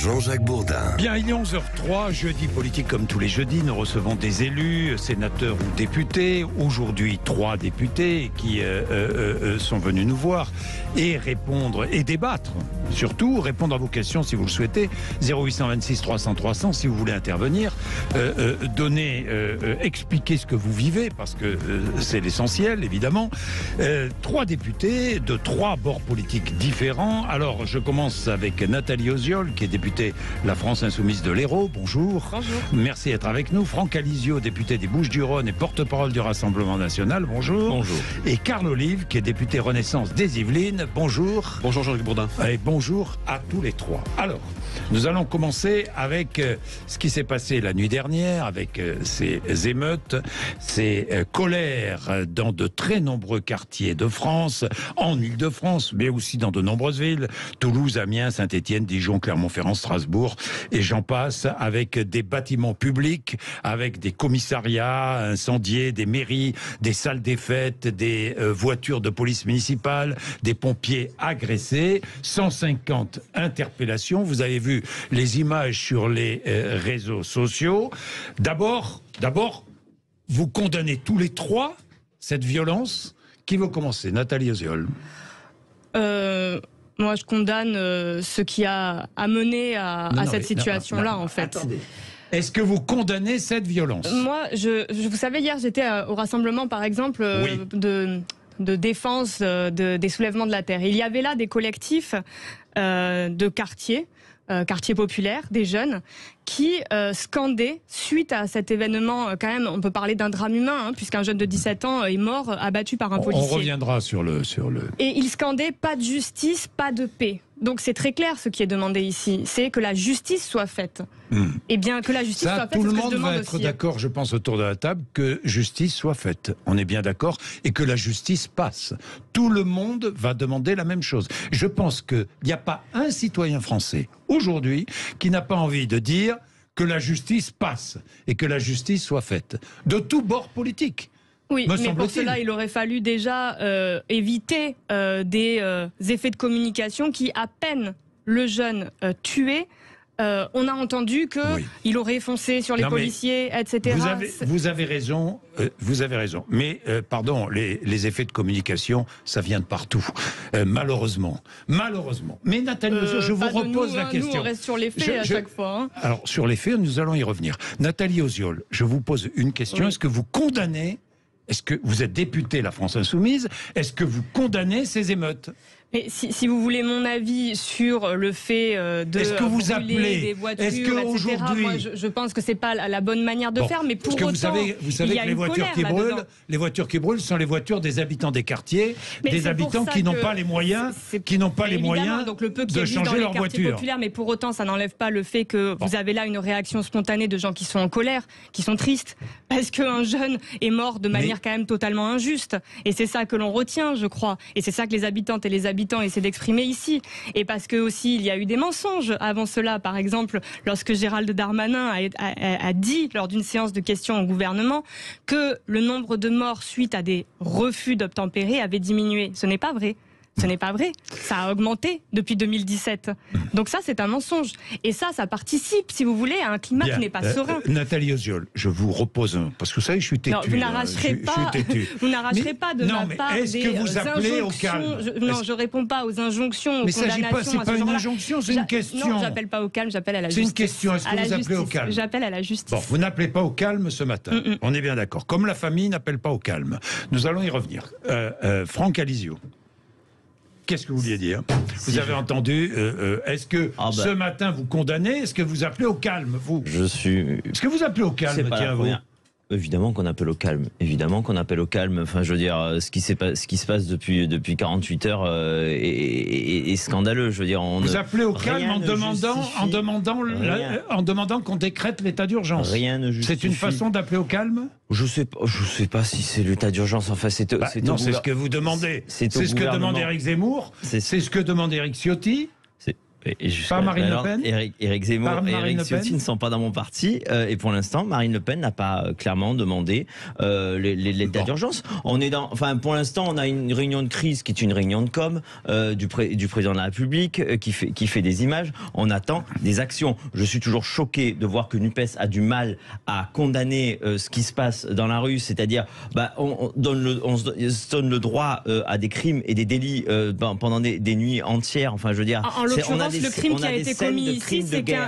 Jean-Jacques Bourdin. Bien, il est 11h03, jeudi politique comme tous les jeudis, nous recevons des élus, sénateurs ou députés. Aujourd'hui, 3 députés qui sont venus nous voir et répondre et débattre. Surtout, répondre à vos questions si vous le souhaitez. 0826 300 300 si vous voulez intervenir. Expliquer ce que vous vivez, parce que c'est l'essentiel, évidemment. 3 députés de 3 bords politiques différents. Alors, je commence avec Nathalie Oziol, qui est députée La France Insoumise de l'Hérault. Bonjour. Bonjour. Merci d'être avec nous. Franck Alizio, député des Bouches-du-Rhône et porte-parole du Rassemblement National. Bonjour. Bonjour. Et Carl Olive, qui est député Renaissance des Yvelines. Bonjour. Bonjour Jean-Jacques Bourdin. Et bonjour à tous les 3. Alors, nous allons commencer avec ce qui s'est passé la nuit dernière, avec ces émeutes, ces colères dans de très nombreux quartiers de France, en Île-de-France, mais aussi dans de nombreuses villes, Toulouse, Amiens, Saint-Étienne, Dijon, Clermont-Ferrand, Strasbourg, et j'en passe, avec des bâtiments publics, avec des commissariats incendiés, des mairies, des salles des fêtes, des voitures de police municipale, des pompiers agressés, 150 interpellations. Vous avez vu les images sur les réseaux sociaux. D'abord, vous condamnez tous les 3 cette violence. Qui veut commencer? Nathalie Oziol. Moi, je condamne ce qui a amené à cette situation-là, en fait. Attendez. Est-ce que vous condamnez cette violence? Moi, vous savez, hier, j'étais au rassemblement, par exemple, Oui. de défense des soulèvements de la terre. Il y avait là des collectifs de quartiers populaires, des jeunes, qui scandaient, suite à cet événement, quand même, on peut parler d'un drame humain, puisqu'un jeune de 17 ans est mort, abattu par un policier. On reviendra sur le... Et ils scandaient « pas de justice, pas de paix ». Donc c'est très clair ce qui est demandé ici, c'est que la justice soit faite. Et bien que la justice soit faite, tout le c'est ce que monde je demande va être aussi. d'accord, je pense, autour de la table, que justice soit faite. On est bien d'accord, et que la justice passe. Tout le monde va demander la même chose. Je pense qu'il n'y a pas un citoyen français, aujourd'hui, qui n'a pas envie de dire que la justice passe, et que la justice soit faite. De tout bord politique. Oui, mais pour cela, il aurait fallu déjà éviter des effets de communication qui, à peine le jeune tué, on a entendu qu'il aurait foncé sur les policiers, etc. Vous avez raison, Mais, pardon, les effets de communication, ça vient de partout, malheureusement. Mais Nathalie, je vous repose la question. Nous, on reste sur les faits à chaque fois. Alors, sur les faits, nous allons y revenir. Nathalie Oziol, je vous pose une question. Oui. Est-ce que vous condamnez... Est-ce que vous êtes député La France Insoumise? Est-ce que vous condamnez ces émeutes? Mais si vous voulez mon avis sur le fait brûler des voitures, etc., moi, je pense que c'est pas la bonne manière de faire, mais pour autant, vous savez que les voitures qui brûlent sont les voitures des habitants des quartiers, des habitants qui n'ont pas les moyens, donc le peu qui de existe dans changer les leur quartiers voiture. populaires, mais pour autant, ça n'enlève pas le fait que vous avez là une réaction spontanée de gens qui sont en colère, qui sont tristes, parce qu'un jeune est mort de manière quand même totalement injuste. Et c'est ça que l'on retient, je crois. Et c'est ça que les habitantes et les habitants essaient d'exprimer ici. Et parce que aussi, il y a eu des mensonges avant cela. Par exemple, lorsque Gérald Darmanin a dit, lors d'une séance de questions au gouvernement, que le nombre de morts suite à des refus d'obtempérer avait diminué. Ce n'est pas vrai. Ce n'est pas vrai. Ça a augmenté depuis 2017. Donc ça, c'est un mensonge. Et ça participe, si vous voulez, à un climat qui n'est pas serein. Nathalie Oziol, je vous repose parce que vous savez, je suis têtu. Non, vous n'arracherez pas de ma part des injonctions. Non, je réponds pas aux injonctions, aux condamnations. C'est pas une injonction, c'est une question. Non, j'appelle pas au calme, j'appelle à la justice. C'est une question. Est-ce que vous appelez au calme? J'appelle à la justice. Bon, vous n'appelez pas au calme ce matin. On est bien d'accord. Comme la famille n'appelle pas au calme. Nous allons y revenir. Franck Alizio. Qu'est-ce que vous vouliez dire? Vous avez entendu. Est-ce que ce matin vous condamnez? Est-ce que vous appelez au calme, vous? Est-ce que vous appelez au calme, tiens, vous? Évidemment qu'on appelle au calme. Évidemment qu'on appelle au calme. Enfin, je veux dire, ce qui se passe depuis 48 heures est scandaleux. Je veux dire, vous appelez au calme en demandant qu'on décrète l'état d'urgence. Rien ne justifie. C'est une façon d'appeler au calme? Je sais pas si c'est l'état d'urgence. Enfin, c'est ce que vous demandez. C'est ce que demande Éric Zemmour. C'est ce que demande Éric Ciotti. Pas Marine Le Pen. Éric Zemmour et Éric Ciotti ne sont pas dans mon parti. Et pour l'instant, Marine Le Pen n'a pas clairement demandé l'état d'urgence. Pour l'instant, on a une réunion de crise qui est une réunion de com du président de la République qui fait des images. On attend des actions. Je suis toujours choqué de voir que NUPES a du mal à condamner ce qui se passe dans la rue, c'est-à-dire on se donne le droit à des crimes et des délits pendant des nuits entières. Enfin, je veux dire, en l'occurrence, le crime qui a été commis ici,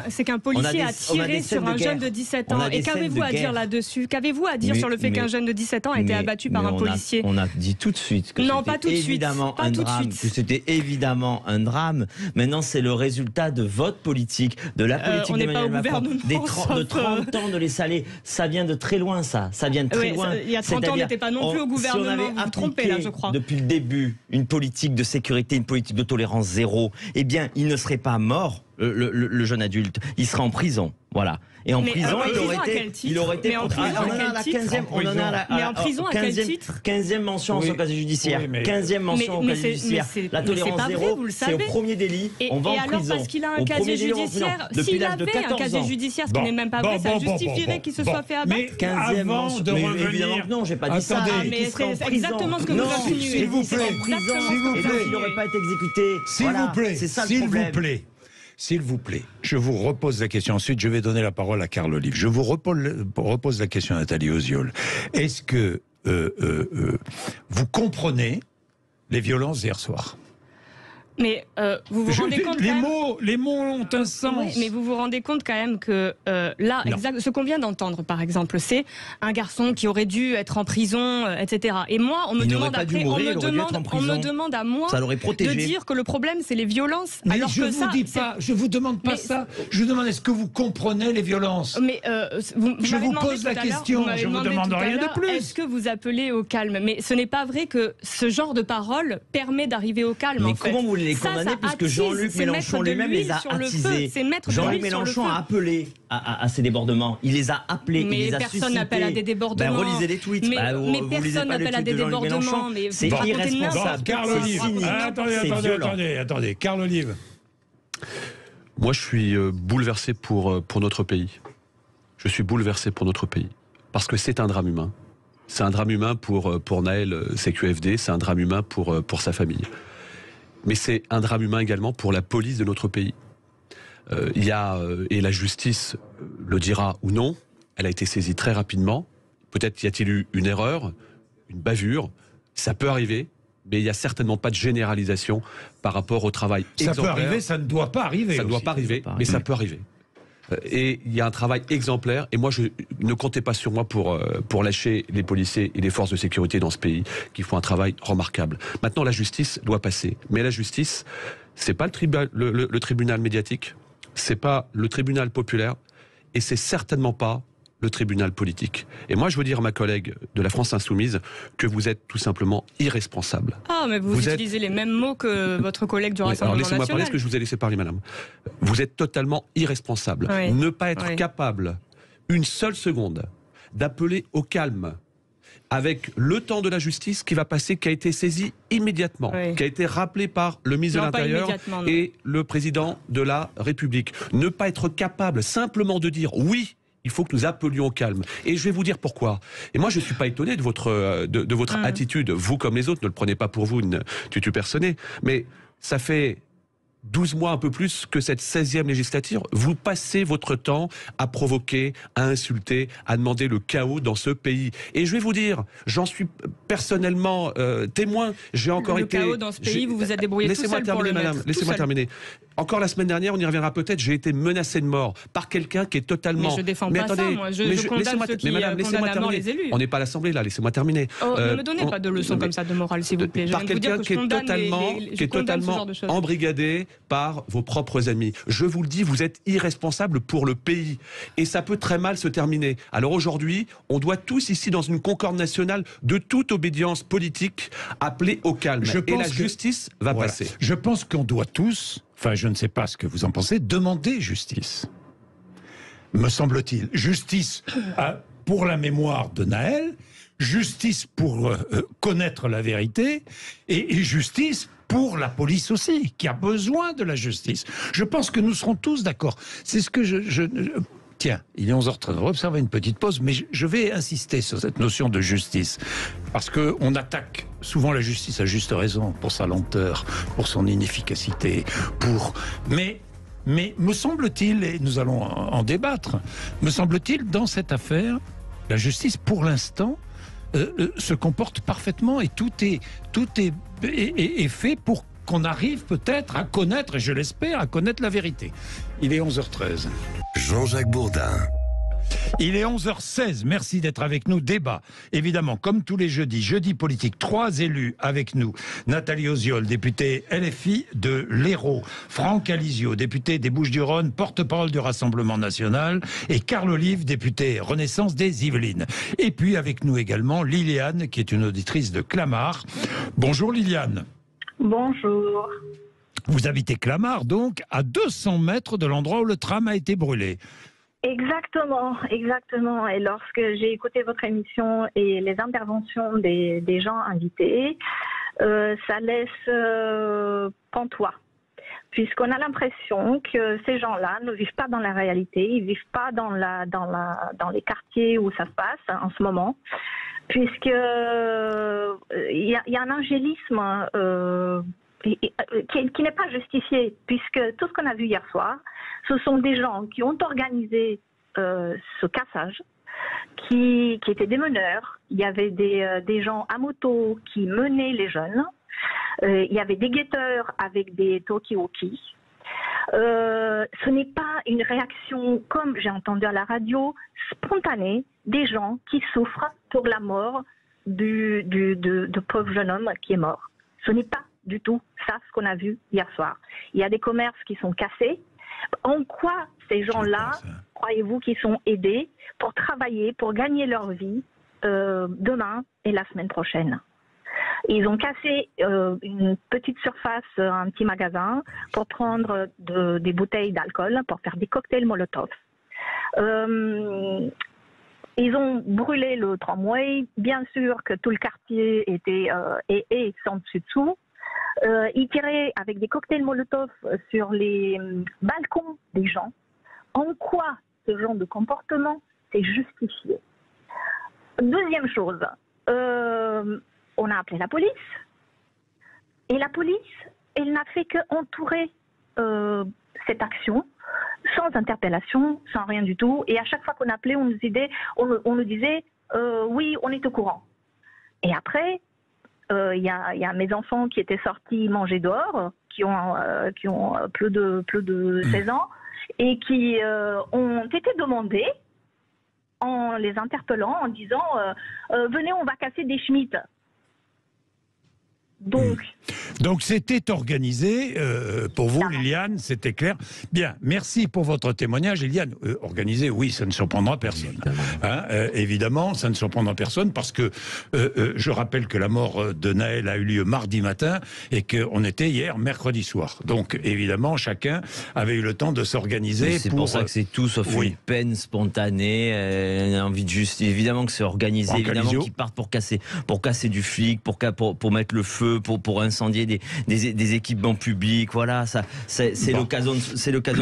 c'est qu'un policier a tiré sur un jeune de 17 ans. Et qu'avez-vous à dire là-dessus? Qu'avez-vous à dire sur le fait qu'un jeune de 17 ans a été abattu par un policier? On a dit tout de suite que c'était évidemment un drame. Maintenant, c'est le résultat de votre politique, de la politique d'Emmanuel Macron, de 30 ans de laisser aller. Ça vient de très loin, ça vient de très loin. Il y a 30 ans, on n'était pas non plus au gouvernement. Si on avait vous vous trompez là, je crois. Depuis le début, une politique de sécurité, une politique de tolérance zéro, eh bien, il ne serait pas mort, le jeune adulte. Il serait en prison. Voilà. Et en prison, il aurait été. Mais en prison, à quel titre? Mais en prison, à quel titre? 15e mention en son casier judiciaire. 15e mention au casier judiciaire. La tolérance zéro, c'est au premier délit. On va en prison. Et alors, parce qu'il a un casier judiciaire, s'il avait un casier judiciaire, ce qui n'est même pas vrai, ça justifierait qu'il se soit fait abattre. Mais avant de revenir... Non, j'ai pas dit ça. Mais c'est exactement ce que vous insinuez. S'il vous plaît, il n'aurait pas été exécuté. S'il vous plaît, c'est ça le problème. S'il vous plaît, je vous repose la question. Ensuite, je vais donner la parole à Carl Olive. Je vous repose la question à Nathalie Osiol. Est-ce que vous comprenez les violences d'hier soir? Mais vous vous rendez compte les mots ont un sens. Oui, mais vous vous rendez compte quand même que là, ce qu'on vient d'entendre, par exemple, c'est un garçon qui aurait dû être en prison, etc. Et moi, on me demande à moi de dire que le problème, c'est les violences. Mais alors je vous demande pas ça. Je vous demande, est-ce que vous comprenez les violences? Mais je vous pose la question. Je vous demande rien de plus. Est-ce que vous appelez au calme? Mais ce n'est pas vrai que ce genre de parole permet d'arriver au calme. Mais comment vous les condamner, puisque Jean-Luc Mélenchon lui-même les a attisés. Jean-Luc Mélenchon a appelé à ces débordements. Il les a appelés, il les a suscités. Personne n'appelle à des débordements. Relisez les tweets. Mais personne n'appelle à des débordements. C'est irresponsable. Attendez, Carl Olive. Moi, je suis bouleversé pour notre pays. Je suis bouleversé pour notre pays. Parce que c'est un drame humain. C'est un drame humain pour Naël CQFD, c'est un drame humain pour sa famille. Mais c'est un drame humain également pour la police de notre pays. Et la justice le dira ou non, elle a été saisie très rapidement. Peut-être y a-t-il eu une erreur, une bavure, ça peut arriver, mais il n'y a certainement pas de généralisation par rapport au travail exemplaire. Ça peut arriver, ça ne doit pas arriver. Ça ne doit pas arriver, mais ça peut arriver. Et il y a un travail exemplaire, et moi, ne comptez pas sur moi pour lâcher les policiers et les forces de sécurité dans ce pays, qui font un travail remarquable. Maintenant, la justice doit passer. Mais la justice, c'est pas le tribunal médiatique, c'est pas le tribunal populaire, et c'est certainement pas le tribunal politique. Et moi, je veux dire à ma collègue de la France Insoumise que vous êtes tout simplement irresponsable. Ah, mais vous utilisez les mêmes mots que votre collègue du Rassemblement national. Laissez-moi parler, parce que je vous ai laissé parler, madame. Vous êtes totalement irresponsable. Oui. Ne pas être capable, une seule seconde, d'appeler au calme, avec le temps de la justice qui va passer, qui a été saisi immédiatement, qui a été rappelé par le ministre de l'Intérieur et le président de la République. Ne pas être capable simplement de dire oui, il faut que nous appelions au calme. Et je vais vous dire pourquoi. Et moi, je ne suis pas étonné de votre attitude. Vous comme les autres, ne le prenez pas pour vous une tutu personnée. Mais ça fait 12 mois, un peu plus, que cette 16e législature, vous passez votre temps à provoquer, à insulter, à demander le chaos dans ce pays. Et je vais vous dire, j'en suis personnellement témoin. J'ai encore été... Le chaos dans ce pays, vous vous êtes débrouillé tout seul pour le mettre. Laissez-moi terminer. Encore la semaine dernière, on y reviendra peut-être, j'ai été menacé de mort par quelqu'un qui est totalement... Mais je défends pas ça, moi. Je condamne ceux qui condamnent à mort les élus. On n'est pas à l'Assemblée, là. Laissez-moi terminer. Ne me donnez pas de leçons comme ça de morale, s'il vous plaît. Par quelqu'un qui est totalement embrigadé par vos propres amis. Je vous le dis, vous êtes irresponsable pour le pays. Et ça peut très mal se terminer. Alors aujourd'hui, on doit tous ici, dans une concorde nationale, de toute obédience politique, appeler au calme. Et la justice va passer. Je pense qu'on doit tous... Enfin, je ne sais pas ce que vous en pensez, demander justice. Me semble-t-il. Justice pour la mémoire de Naël, justice pour connaître la vérité, et justice pour la police aussi, qui a besoin de la justice. Je pense que nous serons tous d'accord. C'est ce que Tiens, il est 11h13, on va observer une petite pause, mais je vais insister sur cette notion de justice. Parce qu'on attaque souvent la justice à juste raison, pour sa lenteur, pour son inefficacité, Mais me semble-t-il, et nous allons en débattre, me semble-t-il, dans cette affaire, la justice, pour l'instant, se comporte parfaitement et tout est fait pour qu'on arrive peut-être à connaître, et je l'espère, à connaître la vérité. Il est 11h13. Jean-Jacques Bourdin. Il est 11h16, merci d'être avec nous. Débat, évidemment, comme tous les jeudis, jeudi politique, 3 élus avec nous. Nathalie Oziol, députée LFI de l'Hérault. Franck Alizio, député des Bouches-du-Rhône, porte-parole du Rassemblement national. Et Carl Olive, député Renaissance des Yvelines. Et puis avec nous également Liliane, qui est une auditrice de Clamart. Bonjour Liliane. Bonjour. Vous habitez Clamart, donc, à 200 mètres de l'endroit où le tram a été brûlé. Exactement. Et lorsque j'ai écouté votre émission et les interventions des gens invités, ça laisse pantois. Puisqu'on a l'impression que ces gens-là ne vivent pas dans la réalité, ils vivent pas dans les quartiers où ça se passe en ce moment. Puisque il y a un angélisme qui n'est pas justifié, puisque tout ce qu'on a vu hier soir, ce sont des gens qui ont organisé ce cassage, qui étaient des meneurs. Il y avait des gens à moto qui menaient les jeunes. Il y avait des guetteurs avec des talkie-walkies. Ce n'est pas une réaction, comme j'ai entendu à la radio, spontanée des gens qui souffrent pour la mort de pauvre jeune homme qui est mort. Ce n'est pas du tout ça ce qu'on a vu hier soir. Il y a des commerces qui sont cassés. En quoi ces gens-là, croyez-vous qu'ils sont aidés pour travailler, pour gagner leur vie demain et la semaine prochaine? Ils ont cassé une petite surface, un petit magasin, pour prendre des bouteilles d'alcool, pour faire des cocktails Molotov. Ils ont brûlé le tramway. Bien sûr que tout le quartier était et sans dessus-dessous. Ils tiraient avec des cocktails Molotov sur les balcons des gens. En quoi ce genre de comportement c'est justifié? Deuxième chose, on a appelé la police. Et la police, elle n'a fait qu'entourer cette action sans interpellation, sans rien du tout. Et à chaque fois qu'on appelait, on nous disait oui, on est au courant. Et après, il y a mes enfants qui étaient sortis manger dehors, qui ont plus de 16 ans, et qui ont été demandés en les interpellant, en disant venez, on va casser des Schmitt. Donc c'était organisé pour vous, Liliane, c'était clair. Bien, merci pour votre témoignage, Liliane. Organisé, oui, ça ne surprendra personne. Évidemment, ça ne surprendra personne parce que je rappelle que la mort de Naël a eu lieu mardi matin et qu'on était hier mercredi soir. Donc évidemment, chacun avait eu le temps de s'organiser. C'est pour ça que c'est tout sauf une peine spontanée, une envie de justice. Évidemment que c'est organisé, évidemment qu'ils partent pour casser du flic, pour mettre le feu, pour incendier des équipements publics, voilà, c'est l'occasion de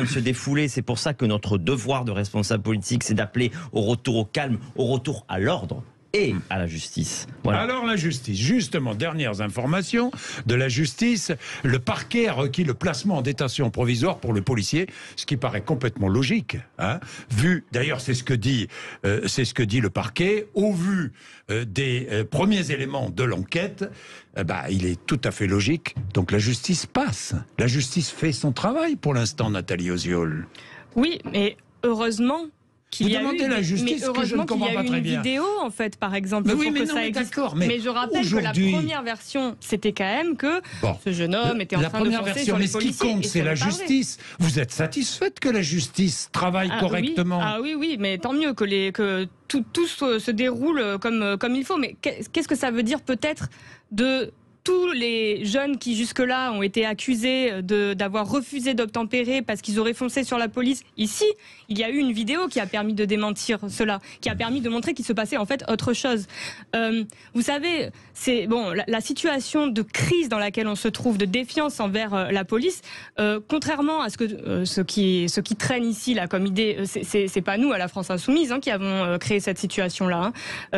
se défouler. C'est pour ça que notre devoir de responsable politique, c'est d'appeler au retour au calme, au retour à l'ordre et à la justice. Voilà. Alors la justice, justement, dernières informations de la justice, le parquet a requis le placement en détention provisoire pour le policier, ce qui paraît complètement logique, vu, d'ailleurs c'est ce que dit le parquet, au vu des premiers éléments de l'enquête, il est tout à fait logique, donc la justice passe. La justice fait son travail pour l'instant, Nathalie Oziol. Oui, mais heureusement qu'il y a eu la justice que je ne comprends pas très bien. Une vidéo, en fait, par exemple, pour que ça existe. Mais je rappelle que la première version, c'était quand même que ce jeune homme était en train de forcer sur les policiers. Mais ce qui compte, c'est la justice. Vous êtes satisfaite que la justice travaille correctement? Oui, mais tant mieux que tout se déroule comme il faut. Mais qu'est-ce que ça veut dire peut-être de tous les jeunes qui jusque-là ont été accusés d'avoir refusé d'obtempérer parce qu'ils auraient foncé sur la police, ici, il y a eu une vidéo qui a permis de démentir cela, qui a permis de montrer qu'il se passait en fait autre chose. Vous savez, c'est bon, la situation de crise dans laquelle on se trouve, de défiance envers la police, contrairement à ce que ce qui traîne ici là comme idée, c'est pas nous à la France Insoumise qui avons créé cette situation-là.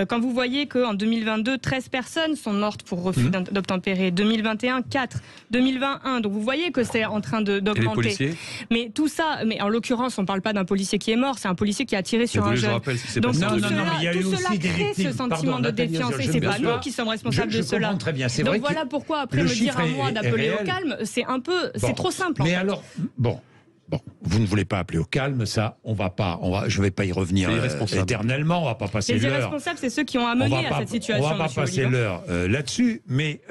Quand vous voyez qu'en 2022, 13 personnes sont mortes pour refus d'obtempérer, 2021, 4, 2021, donc vous voyez que c'est en train d'augmenter. Mais tout ça, mais en l'occurrence, on ne parle pas d'un policier qui est mort, c'est un policier qui a tiré sur un jeune. Donc tout cela crée ce sentiment de défiance et c'est pas nous qui sommes responsables de cela. Très bien. Donc voilà pourquoi après me dire à moi d'appeler au calme, c'est un peu, c'est trop simple. Mais alors, bon, vous ne voulez pas appeler au calme, ça, je ne vais pas y revenir éternellement, on ne va pas passer l'heure. Les irresponsables, c'est ceux qui ont amené à cette situation. On ne va pas passer l'heure là-dessus, mais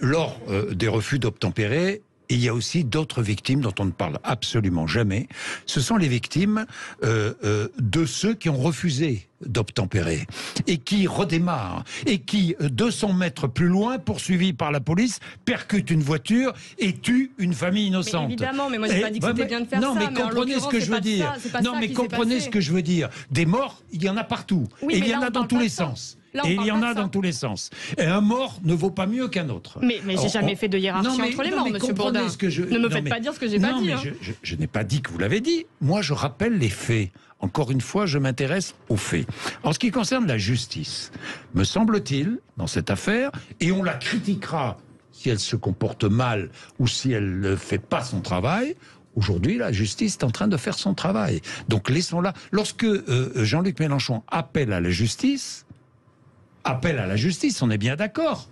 lors des refus d'obtempérer, il y a aussi d'autres victimes dont on ne parle absolument jamais. Ce sont les victimes de ceux qui ont refusé d'obtempérer et qui redémarrent et qui, 200 mètres plus loin, poursuivis par la police, percutent une voiture et tuent une famille innocente. Mais évidemment, mais moi j'ai pas dit que c'était bien de faire ça. Non, mais comprenez ce que je veux dire. Non, mais comprenez ce que je veux dire. Des morts, il y en a partout. Et il y en a dans tous les sens. Et il y en a dans tous les sens. Et un mort ne vaut pas mieux qu'un autre. Mais j'ai jamais fait de hiérarchie entre les morts, monsieur Bourdin. Ne me faites pas dire ce que j'ai pas dit. Je n'ai pas dit que vous l'avez dit. Moi, je rappelle les faits. Encore une fois, je m'intéresse aux faits. En ce qui concerne la justice, me semble-t-il, dans cette affaire, et on la critiquera si elle se comporte mal ou si elle ne fait pas son travail, aujourd'hui, la justice est en train de faire son travail. Donc laissons-la. Lorsque Jean-Luc Mélenchon appelle à la justice, on est bien d'accord,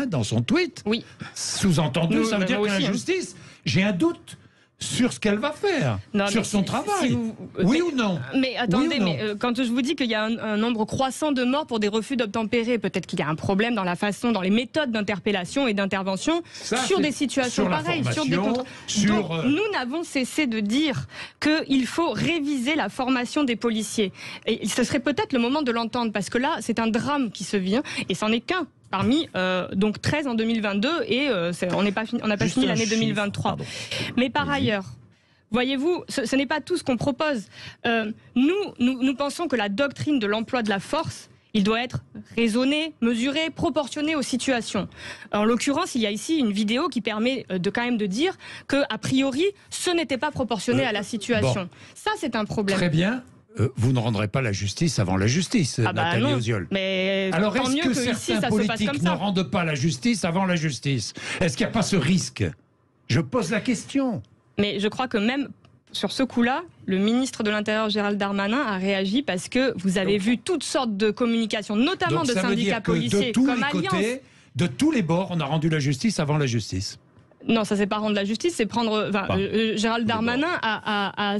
dans son tweet. Oui. Sous-entendu, ça veut dire que la justice, j'ai un doute sur ce qu'elle va faire, sur son travail. Oui ou non? Mais attendez, quand je vous dis qu'il y a un nombre croissant de morts pour des refus d'obtempérer, peut-être qu'il y a un problème dans la façon, dans les méthodes d'interpellation et d'intervention sur des situations pareilles, sur des contrôles. Donc, nous n'avons cessé de dire qu'il faut réviser la formation des policiers. Et ce serait peut-être le moment de l'entendre, parce que là, c'est un drame qui se vit, et c'en est qu'un parmi donc 13 en 2022 et on n'a pas fini l'année 2023. Mais par ailleurs, voyez-vous, ce n'est pas tout ce qu'on propose. Nous pensons que la doctrine de l'emploi de la force, il doit être raisonné, mesuré, proportionné aux situations. En l'occurrence, il y a ici une vidéo qui permet quand même de dire que a priori, ce n'était pas proportionné à la situation. Ça, c'est un problème. Très bien. Vous ne rendrez pas la justice avant la justice, Nathalie Oziol. Mais alors est-ce que certains politiques ne rendent pas la justice avant la justice? Est-ce qu'il n'y a pas ce risque? Je pose la question. Mais je crois que même sur ce coup-là, le ministre de l'Intérieur Gérald Darmanin a réagi parce que vous avez vu toutes sortes de communications, notamment de syndicats policiers comme Alliance. De tous les bords, on a rendu la justice avant la justice. Non, ça c'est pas rendre la justice, c'est prendre. Gérald Darmanin a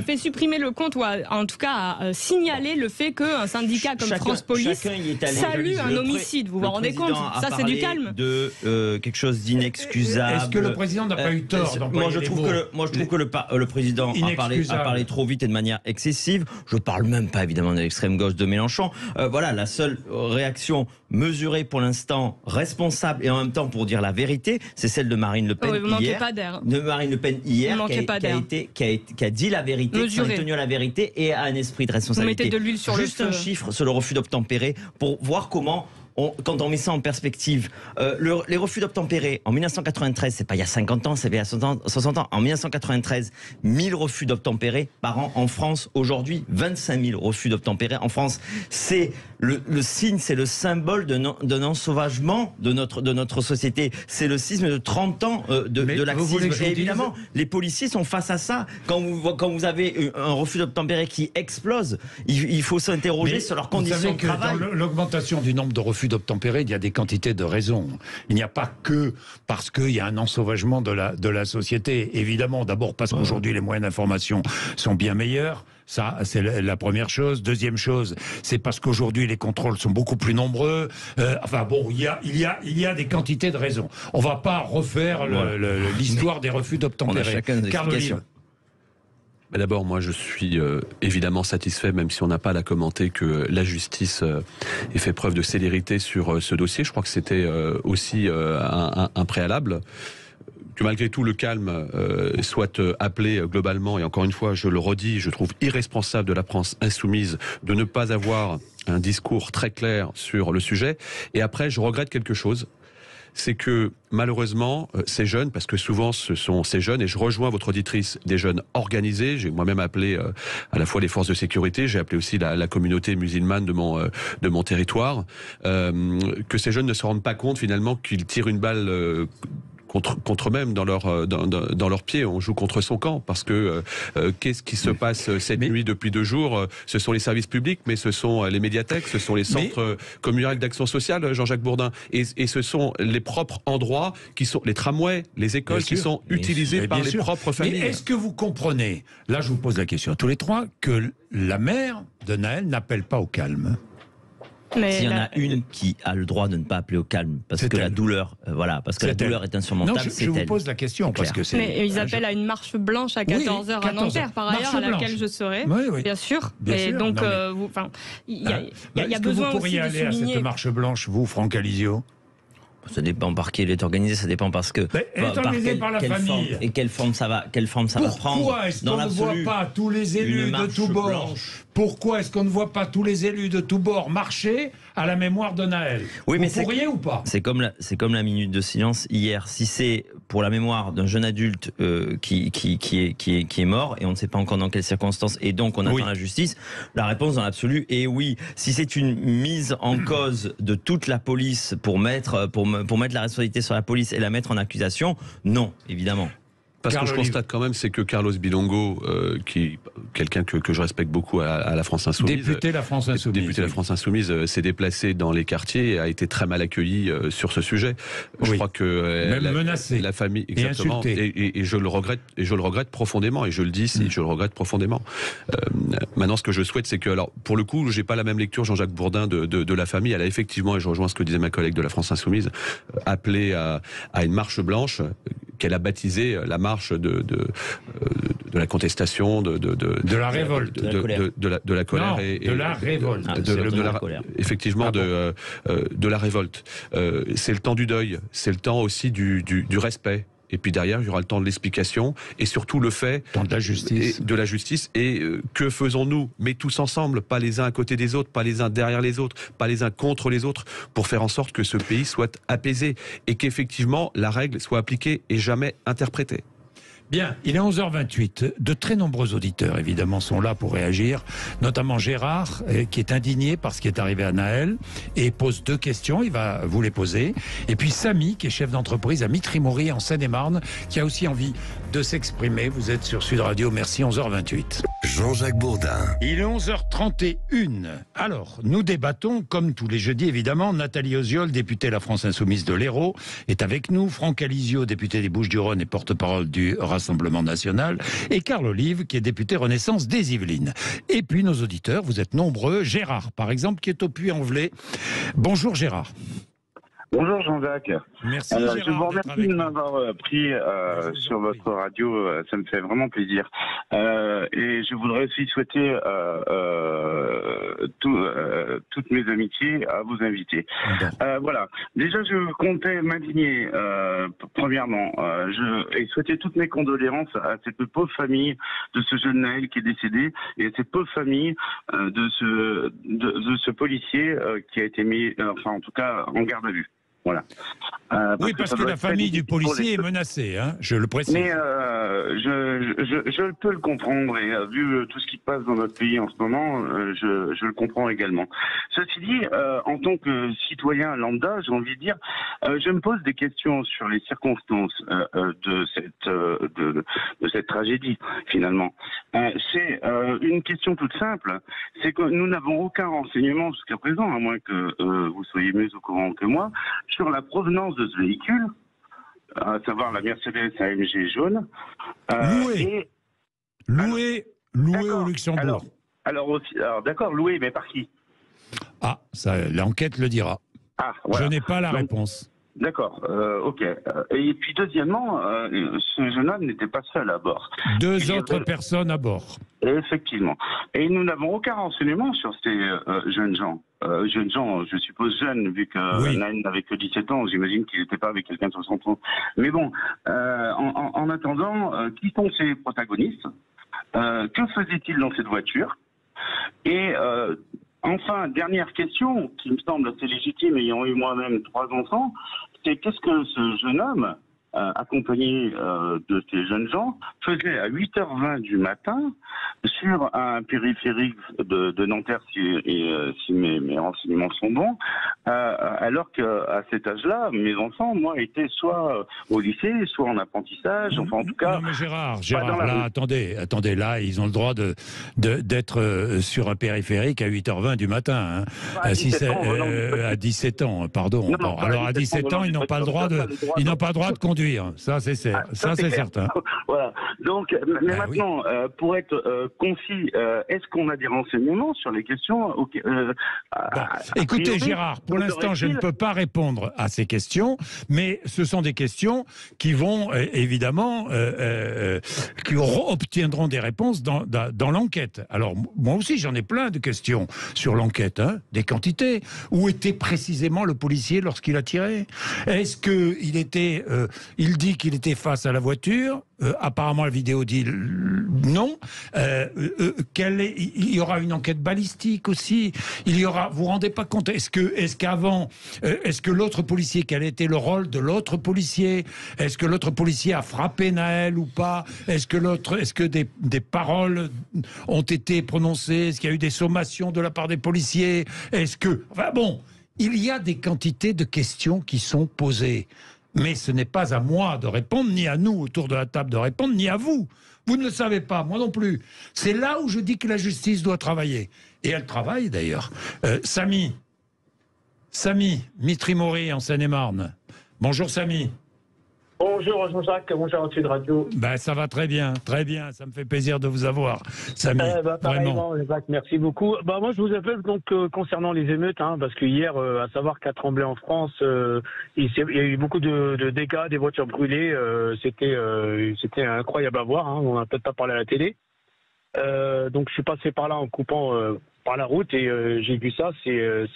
fait supprimer le compte, ou en tout cas a signalé le fait qu'un syndicat comme France Police salue un homicide. Vous vous rendez compte? Ça c'est du calme. De quelque chose d'inexcusable. Est-ce que le président n'a pas eu tort? Moi je trouve que le président a parlé trop vite et de manière excessive. Je parle même pas évidemment de l'extrême gauche de Mélenchon. Voilà, la seule réaction mesurée pour l'instant, responsable et en même temps pour dire la vérité, c'est celle de Marine Le Pen hier, qui a dit la vérité, qui a tenu à la vérité et a un esprit de responsabilité. Vous mettez de l'huile sur Juste un chiffre sur le refus d'obtempérer pour voir comment quand on met ça en perspective, les refus d'obtempérer, en 1993, c'est pas il y a 50 ans, c'est il y a 60 ans, en 1993, 1000 refus d'obtempérer par an en France. Aujourd'hui, 25 000 refus d'obtempérer en France. C'est le signe, c'est le symbole d'un ensauvagement de notre société. C'est le sisme de 30 ans de laxisme. Et évidemment, les policiers sont face à ça. Quand vous avez un refus d'obtempérer qui explose, il faut s'interroger sur leurs conditions de travail. Dans l'augmentation du nombre de refus d'obtempérer, il y a des quantités de raisons. Il n'y a pas que parce qu'il y a un ensauvagement de la société. Évidemment, d'abord parce qu'aujourd'hui les moyens d'information sont bien meilleurs. Ça, c'est la première chose. Deuxième chose, c'est parce qu'aujourd'hui les contrôles sont beaucoup plus nombreux. Il y a des quantités de raisons. On va pas refaire l'histoire des refus d'obtempérer. Carl Olive. D'abord, moi, je suis évidemment satisfait, même si on n'a pas à la commenter, que la justice ait fait preuve de célérité sur ce dossier. Je crois que c'était aussi un préalable. Que malgré tout, le calme soit appelé globalement, et encore une fois, je le redis, je trouve irresponsable de la France insoumise de ne pas avoir un discours très clair sur le sujet. Et après, je regrette quelque chose. C'est que malheureusement, ces jeunes, parce que souvent ce sont ces jeunes, et je rejoins votre auditrice, des jeunes organisés, j'ai moi-même appelé à la fois les forces de sécurité, j'ai appelé aussi la communauté musulmane de mon territoire, que ces jeunes ne se rendent pas compte finalement qu'ils tirent une balle contre eux-mêmes dans leur pied. On joue contre son camp parce que qu'est-ce qui se passe cette nuit depuis 2 jours? Ce sont les services publics, mais ce sont les médiathèques, ce sont les centres communaux d'action sociale, Jean-Jacques Bourdin, et ce sont les propres endroits qui sont les tramways, les écoles qui sont utilisés par les propres familles. Mais est-ce que vous comprenez, là je vous pose la question à tous les trois, que la mère de Nahel n'appelle pas au calme? S'il y en a une qui a le droit de ne pas appeler au calme, parce que la douleur, parce que la douleur est insurmontable, c'est elle. Je vous pose la question parce que c'est. Mais ils appellent à une marche blanche à 14h à Nanterre, par ailleurs, à laquelle je serai, bien sûr. Et donc, il y a besoin vous aussi pourriez de aller souligner. à cette marche blanche, vous, Franck Alizio? Ça dépend par qui elle est organisée, ça dépend parce que elle est organisée par la famille. Forme, et quelle forme ça va prendre. Pourquoi est-ce qu'on ne voit pas tous les élus de tous bords? Pourquoi est-ce qu'on ne voit pas tous les élus de tous bords marcher à la mémoire de Nahel? Oui, mais vous pourriez ou pas? C'est comme la minute de silence hier. Si c'est pour la mémoire d'un jeune adulte qui est mort, et on ne sait pas encore dans quelles circonstances, et donc on attend la justice, la réponse dans l'absolu est oui. Si c'est une mise en cause de toute la police pour mettre la responsabilité sur la police et la mettre en accusation, non, évidemment. Parce que je constate quand même, c'est que Carlos Bilongo, qui quelqu'un que je respecte beaucoup à la France Insoumise, député de la France Insoumise, la France Insoumise, s'est déplacé dans les quartiers et a été très mal accueilli sur ce sujet. Je crois que même menacé, la famille, exactement, et je le regrette profondément, et je le dis, je le regrette profondément. Maintenant, ce que je souhaite, c'est que, alors, pour le coup, j'ai pas la même lecture, Jean-Jacques Bourdin, de la famille. Elle a effectivement, et je rejoins ce que disait ma collègue de la France Insoumise, appelé à une marche blanche qu'elle a baptisée la marche de la contestation, de la révolte, de la colère, de la révolte, effectivement de la révolte. C'est le temps du deuil, c'est le temps aussi du respect. Et puis derrière, il y aura le temps de l'explication et surtout le fait de la justice. Et que faisons-nous? Mais tous ensemble, pas les uns à côté des autres, pas les uns derrière les autres, pas les uns contre les autres, pour faire en sorte que ce pays soit apaisé et qu'effectivement la règle soit appliquée et jamais interprétée. Bien, il est 11h28. De très nombreux auditeurs, évidemment, sont là pour réagir, notamment Gérard, qui est indigné par ce qui est arrivé à Nahel, et pose 2 questions, il va vous les poser. Et puis Samy, qui est chef d'entreprise à Mitry-Mory, en Seine-et-Marne, qui a aussi envie de s'exprimer. Vous êtes sur Sud Radio, merci, 11h28. Jean-Jacques Bourdin. Il est 11h31. Alors, nous débattons, comme tous les jeudis, évidemment. Nathalie Oziol, députée La France Insoumise de l'Hérault, est avec nous. Franck Alizio, député des Bouches-du-Rhône et porte-parole du Rassemblement National. Et Carl Olive, qui est député Renaissance des Yvelines. Et puis, nos auditeurs, vous êtes nombreux. Gérard, par exemple, qui est au Puy-en-Velay. Bonjour Gérard. Bonjour Jean-Jacques. Merci Gérard, je vous remercie de m'avoir pris sur votre radio, ça me fait vraiment plaisir. Et je voudrais aussi souhaiter toutes mes amitiés à vos invités. Voilà. Déjà, je comptais m'indigner, premièrement, et souhaiter toutes mes condoléances à cette pauvre famille de ce jeune Nahel qui est décédé et à cette pauvre famille de ce policier qui a été mis, enfin en tout cas, en garde à vue. Voilà. Oui, parce que la famille du policier est menacée, hein, je le précise. Mais je peux le comprendre, et vu tout ce qui passe dans notre pays en ce moment, je le comprends également. Ceci dit, en tant que citoyen lambda, j'ai envie de dire, je me pose des questions sur les circonstances de cette tragédie, finalement. C'est une question toute simple, c'est que nous n'avons aucun renseignement jusqu'à présent, à moins que vous soyez mieux au courant que moi, sur la provenance de ce véhicule, à savoir la Mercedes AMG jaune. Loué au Luxembourg. Alors d'accord, loué, mais par qui? Ah, ça, l'enquête le dira. Ah, voilà. Je n'ai pas la réponse. D'accord, ok. Et puis deuxièmement, ce jeune homme n'était pas seul à bord. Deux autres personnes à bord. Effectivement. Et nous n'avons aucun renseignement sur ces jeunes gens. Jeunes gens, je suppose jeunes, vu que Naël n'avait que 17 ans, j'imagine qu'il n'était pas avec quelqu'un de 60 ans. Mais bon, en attendant, qui sont ces protagonistes? Que faisait-il dans cette voiture? Et enfin, dernière question, qui me semble assez légitime, ayant eu moi-même 3 enfants, c'est qu'est-ce que ce jeune homme, accompagné de ces jeunes gens, faisait à 8h20 du matin sur un périphérique de Nanterre, si mes renseignements sont bons, alors qu'à cet âge-là, mes enfants, moi, étaient soit au lycée, soit en apprentissage, enfin en tout cas... Non mais Gérard, là, attendez, là, ils ont le droit d'être sur un périphérique à 8h20 du matin. Hein. À 17 ans, pardon. Non, bon, alors à 17 ans, ils n'ont pas le droit de conduire. Ça, c'est certain. Voilà. Donc, mais maintenant, pour être concis, est-ce qu'on a des renseignements sur les questions Écoutez, Gérard, pour l'instant, je ne peux pas répondre à ces questions, mais ce sont des questions qui vont, évidemment, qui obtiendront des réponses dans l'enquête. Alors, moi aussi, j'en ai plein de questions sur l'enquête, hein, des quantités. Où était précisément le policier lorsqu'il a tiré? Est-ce qu'il était... il dit qu'il était face à la voiture. Apparemment, la vidéo dit non. Il y aura une enquête balistique aussi. Il y aura. Vous vous rendez pas compte? Est-ce que l'autre policier, quel était le rôle de l'autre policier? Est-ce que l'autre policier a frappé Naël ou pas? Est-ce que des paroles ont été prononcées? Est-ce qu'il y a eu des sommations de la part des policiers? Enfin bon, il y a des quantités de questions qui sont posées. Mais ce n'est pas à moi de répondre, ni à nous autour de la table de répondre, ni à vous. Vous ne le savez pas, moi non plus. C'est là où je dis que la justice doit travailler. Et elle travaille d'ailleurs. Samy, Mitry-Mory en Seine-et-Marne. Bonjour Samy. Bonjour Jean-Jacques, bonjour à Sud Radio. Ça va très bien, ça me fait plaisir de vous avoir, Samy. Vraiment, Jacques, merci beaucoup. Moi je vous appelle donc concernant les émeutes, hein, parce que hier, à savoir qu'à Tremblay en France, il y a eu beaucoup de dégâts, des voitures brûlées, c'était incroyable à voir, hein, on n'a peut-être pas parlé à la télé. Donc je suis passé par là en coupant par la route et j'ai vu ça, c'est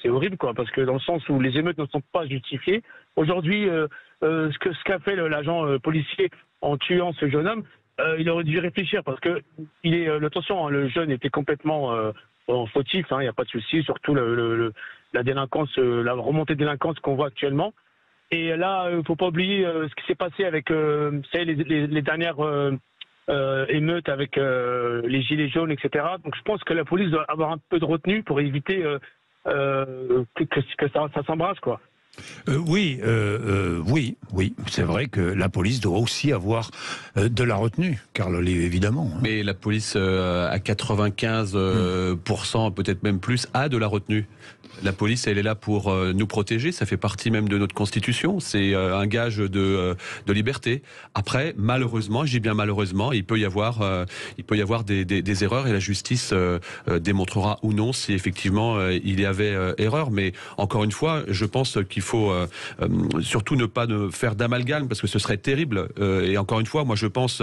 horrible quoi, parce que dans le sens où les émeutes ne sont pas justifiées. Aujourd'hui, ce qu'a fait l'agent policier en tuant ce jeune homme, il aurait dû réfléchir parce que attention, le jeune était complètement fautif, il n'y a pas de souci, surtout la délinquance, la remontée de délinquance qu'on voit actuellement. Et là, il ne faut pas oublier ce qui s'est passé avec les dernières émeutes avec les gilets jaunes, etc. Donc je pense que la police doit avoir un peu de retenue pour éviter que ça s'embrasse, quoi. Oui, c'est vrai que la police doit aussi avoir de la retenue, car évidemment. Hein. Mais la police, à 95%, peut-être même plus, a de la retenue. La police, elle est là pour nous protéger, ça fait partie même de notre Constitution, c'est un gage de liberté. Après, malheureusement, je dis bien malheureusement, il peut y avoir des erreurs et la justice démontrera ou non si effectivement il y avait erreur. Mais encore une fois, je pense qu'il faut surtout ne pas faire d'amalgame parce que ce serait terrible. Et encore une fois, moi je pense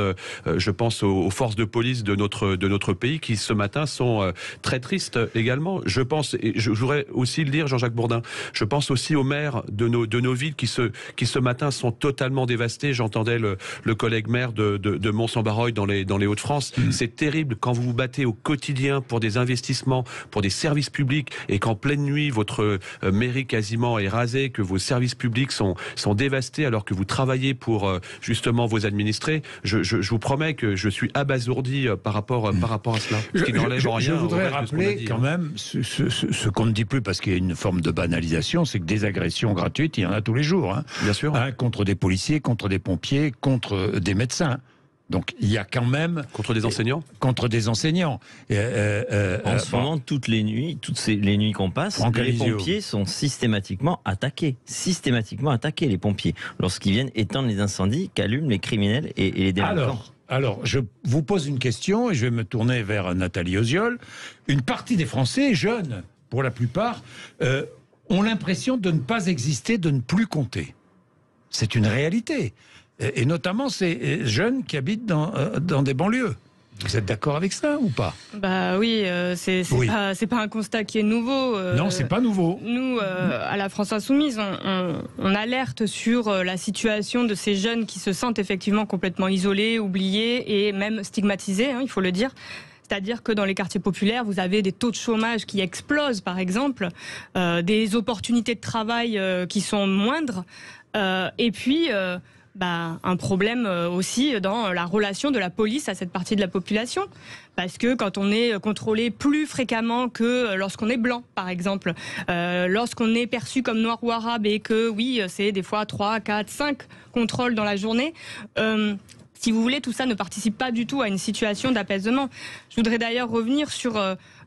aux forces de police de notre pays qui ce matin sont très tristes également. Je pense, et je voudrais aussi le dire, Jean-Jacques Bourdin, je pense aussi aux maires de nos villes qui ce matin sont totalement dévastés. J'entendais le collègue maire de Mont-Saint-Barreuil dans les Hauts-de-France. C'est terrible quand vous vous battez au quotidien pour des investissements, pour des services publics et qu'en pleine nuit votre mairie quasiment est rasée, que vos services publics sont dévastés alors que vous travaillez pour justement vos administrés. Je vous promets que je suis abasourdi par rapport à cela. Je voudrais rappeler quand même ce qu'on ne dit plus parce qu'il y a une forme de banalisation, c'est que des agressions gratuites, il y en a tous les jours. Hein. Bien sûr. Hein, contre des policiers, contre des pompiers, contre des médecins. Donc il y a quand même... Contre des enseignants ? Contre des enseignants. En ce moment, toutes les nuits qu'on passe, les pompiers sont systématiquement attaqués. Systématiquement attaqués, les pompiers. Lorsqu'ils viennent éteindre les incendies qu'allument les criminels et les délinquants. Alors, je vous pose une question et je vais me tourner vers Nathalie Oziol. Une partie des Français, jeunes pour la plupart, ont l'impression de ne pas exister, de ne plus compter. C'est une réalité. Et notamment ces jeunes qui habitent dans des banlieues. Vous êtes d'accord avec ça ou pas? Bah oui, c'est pas un constat qui est nouveau. Non, c'est pas nouveau. Nous, à la France Insoumise, on alerte sur la situation de ces jeunes qui se sentent effectivement complètement isolés, oubliés et même stigmatisés, hein, il faut le dire. C'est-à-dire que dans les quartiers populaires, vous avez des taux de chômage qui explosent, par exemple, des opportunités de travail qui sont moindres, et puis un problème aussi dans la relation de la police à cette partie de la population. Parce que quand on est contrôlé plus fréquemment que lorsqu'on est blanc, par exemple, lorsqu'on est perçu comme noir ou arabe et que, oui, c'est des fois 3, 4, 5 contrôles dans la journée, si vous voulez, tout ça ne participe pas du tout à une situation d'apaisement. Je voudrais d'ailleurs revenir sur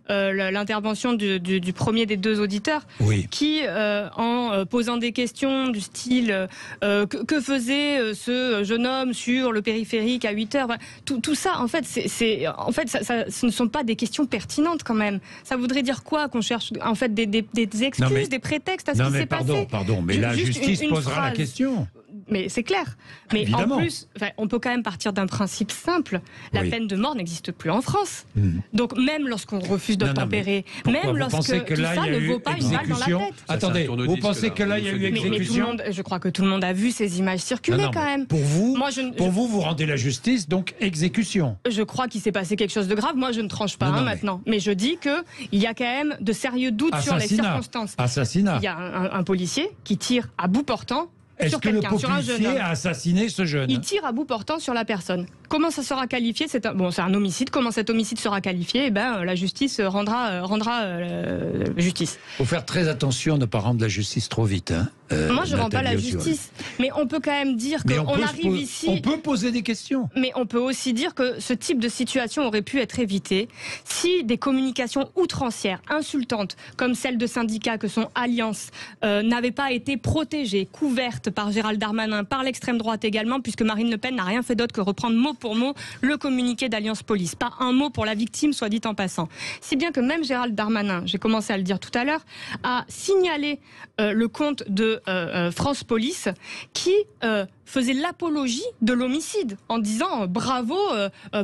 l'intervention du premier des deux auditeurs, qui, en posant des questions du style que faisait ce jeune homme sur le périphérique à 8 heures, tout ça, en fait, ce ne sont pas des questions pertinentes quand même. Ça voudrait dire quoi? Qu'on cherche en fait des excuses, des prétextes à ce qui s'est passé? Pardon, mais la justice posera la question. Mais c'est clair. Mais évidemment. En plus, on peut quand même partir d'un principe simple. La peine de mort n'existe plus en France. Donc même lorsqu'on refuse d'obtempérer, même lorsque tout ça ne vaut pas une balle dans la tête. Attendez, vous pensez que là, il y a eu exécution? Je crois que tout le monde a vu ces images circuler quand même. Pour vous, vous rendez la justice, donc exécution. Je crois qu'il s'est passé quelque chose de grave. Moi, je ne tranche pas maintenant. Mais je dis qu'il y a quand même de sérieux doutes sur les circonstances. Assassinat. Il y a un policier qui tire à bout portant. Est-ce que le policier a assassiné ce jeune? Il tire à bout portant sur la personne. Comment ça sera qualifié? C'est un homicide. Comment cet homicide sera qualifié? La justice rendra justice. Il faut faire très attention à ne pas rendre la justice trop vite. Moi, je ne rends pas la justice. Mais on peut quand même dire qu'on arrive ici... On peut poser des questions. Mais on peut aussi dire que ce type de situation aurait pu être évité si des communications outrancières, insultantes, comme celle de syndicats que sont Alliance, n'avaient pas été protégées, couvertes par Gérald Darmanin, par l'extrême droite également, puisque Marine Le Pen n'a rien fait d'autre que reprendre mot pour mot le communiqué d'Alliance Police. Pas un mot pour la victime, soit dit en passant. Si bien que même Gérald Darmanin, j'ai commencé à le dire tout à l'heure, a signalé le compte de France Police qui faisait l'apologie de l'homicide en disant bravo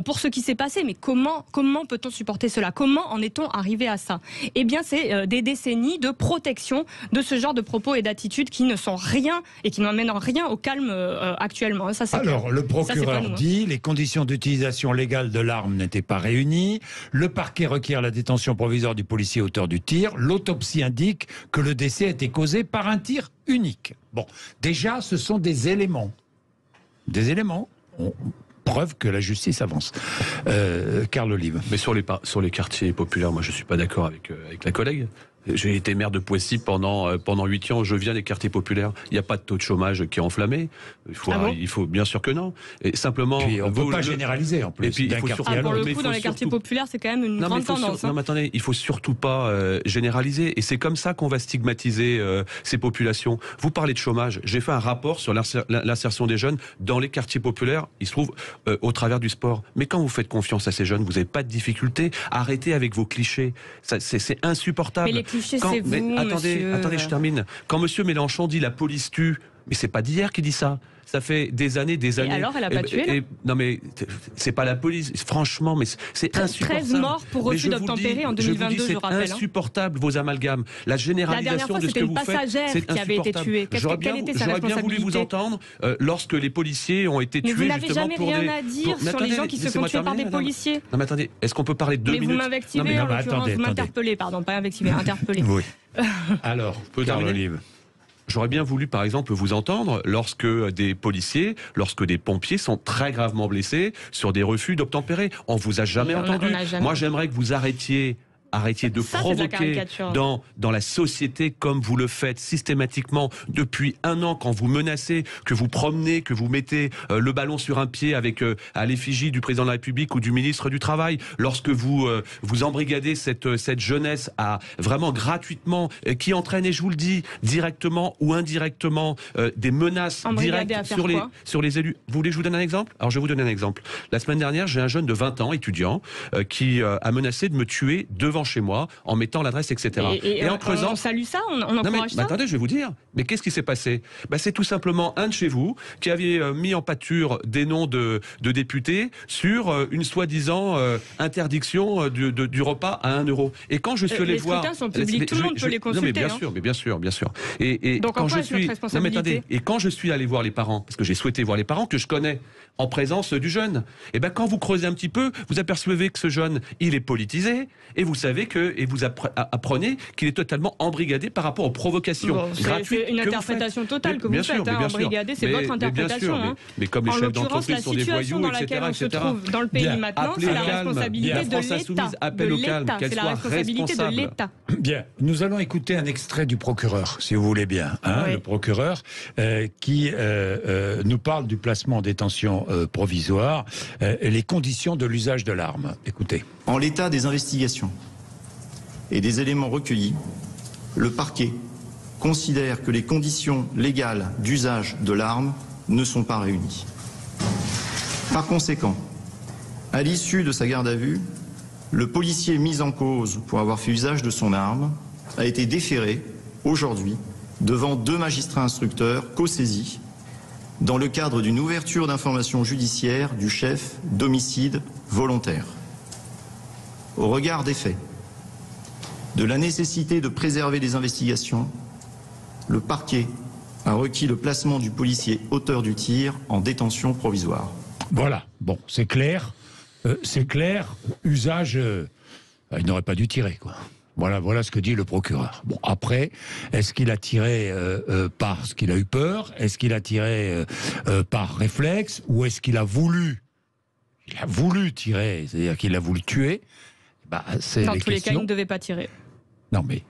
pour ce qui s'est passé. Mais comment peut-on supporter cela? Comment en est-on arrivé à ça? Eh bien, c'est des décennies de protection de ce genre de propos et d'attitudes qui ne sont rien et qui n'emmènent rien au calme actuellement. Ça, alors, le procureur dit les conditions d'utilisation légale de l'arme n'étaient pas réunies. Le parquet requiert la détention provisoire du policier auteur du tir. L'autopsie indique que le décès a été causé par un tir unique. Bon, déjà, ce sont des éléments. Preuve que la justice avance. Carl Olive. Mais sur les quartiers populaires, moi je ne suis pas d'accord avec la collègue. J'ai été maire de Poissy pendant 8 ans. Je viens des quartiers populaires. Il n'y a pas de taux de chômage qui est enflammé. Il faut bien sûr que non. Et simplement, puis on ne peut pas généraliser en plus. Et puis, pour le coup, dans les quartiers populaires, c'est quand même une grande tendance. Non, mais attendez, il faut surtout pas généraliser. Et c'est comme ça qu'on va stigmatiser ces populations. Vous parlez de chômage. J'ai fait un rapport sur l'insertion des jeunes dans les quartiers populaires. Il se trouve au travers du sport. Mais quand vous faites confiance à ces jeunes, vous n'avez pas de difficulté. Arrêtez avec vos clichés. C'est insupportable. Attendez, je termine. Quand monsieur Mélenchon dit la police tue, mais c'est pas d'hier qu'il dit ça. Ça fait des années. Et alors, elle a pas tué, non, mais c'est pas la police. Franchement, mais c'est insupportable. 13 morts pour refus d'obtempérer en 2022, je rappelle. C'est insupportable, vos amalgames. La généralisation de ce que vous faites, c'est qui avait été tuée. J'aurais bien voulu vous entendre lorsque les policiers ont été tués justement pour des... Mais vous n'avez jamais rien à dire sur les gens qui se font tuer par des policiers. Non, mais attendez, est-ce qu'on peut parler de 2 minutes? Mais vous m'invectivez, en l'occurrence, vous m'interpellez, pardon, pas invectiver, interpeller. Oui. Alors, Carl Olive. J'aurais bien voulu, par exemple, vous entendre lorsque des policiers, lorsque des pompiers sont très gravement blessés sur des refus d'obtempérer. On vous a jamais entendu. Moi, j'aimerais que vous arrêtiez de provoquer dans la société comme vous le faites systématiquement depuis 1 an, quand vous menacez, que vous promenez, que vous mettez le ballon sur un pied avec à l'effigie du président de la République ou du ministre du Travail, lorsque vous embrigadez cette jeunesse à vraiment gratuitement, qui entraîne, et je vous le dis, directement ou indirectement, des menaces directes sur les élus. Vous voulez que je vous donne un exemple? Alors je vais vous donner un exemple. La semaine dernière, j'ai un jeune de 20 ans, étudiant, qui a menacé de me tuer devant devant chez moi, en mettant l'adresse, etc. Et en creusant... On salue ça, on encourage ça. Attendez, je vais vous dire. Mais qu'est-ce qui s'est passé? C'est tout simplement un de chez vous qui avait mis en pâture des noms de députés sur une soi-disant interdiction du repas à 1 €. Et quand je suis allé voir... Les scrutins sont publics, tout le monde peut les consulter. Non, mais bien sûr. Et donc quand en quoi est-ce notre responsabilité? et quand je suis allé voir les parents, parce que j'ai souhaité voir les parents que je connais, en présence du jeune, et quand vous creusez un petit peu, vous apercevez que ce jeune, il est politisé, et vous savez et vous apprenez qu'il est totalement embrigadé par rapport aux provocations gratuites. C'est une interprétation totale que vous faites, embrigadé, c'est votre interprétation. Mais comme les chefs d'entreprise sont des voyous, dans laquelle on se trouve dans le pays maintenant, c'est la responsabilité de l'État. C'est la responsabilité de l'État. Bien, nous allons écouter un extrait du procureur, si vous voulez bien, le procureur qui nous parle du placement en détention provisoire, les conditions de l'usage de l'arme. Écoutez. En l'état des investigations et des éléments recueillis, le parquet considère que les conditions légales d'usage de l'arme ne sont pas réunies. Par conséquent, à l'issue de sa garde à vue, le policier mis en cause pour avoir fait usage de son arme a été déféré aujourd'hui devant 2 magistrats instructeurs co-saisis dans le cadre d'une ouverture d'information judiciaire du chef d'homicide volontaire. Au regard des faits, de la nécessité de préserver les investigations, le parquet a requis le placement du policier auteur du tir en détention provisoire. Voilà, bon, c'est clair. Usage, il n'aurait pas dû tirer, quoi. Voilà ce que dit le procureur. Bon, après, est-ce qu'il a tiré parce qu'il a eu peur? Est-ce qu'il a tiré par réflexe? Ou est-ce qu'il a voulu? Il a voulu tirer, c'est-à-dire qu'il a voulu tuer. C'est dans tous les cas, il ne devait pas tirer. Non, mais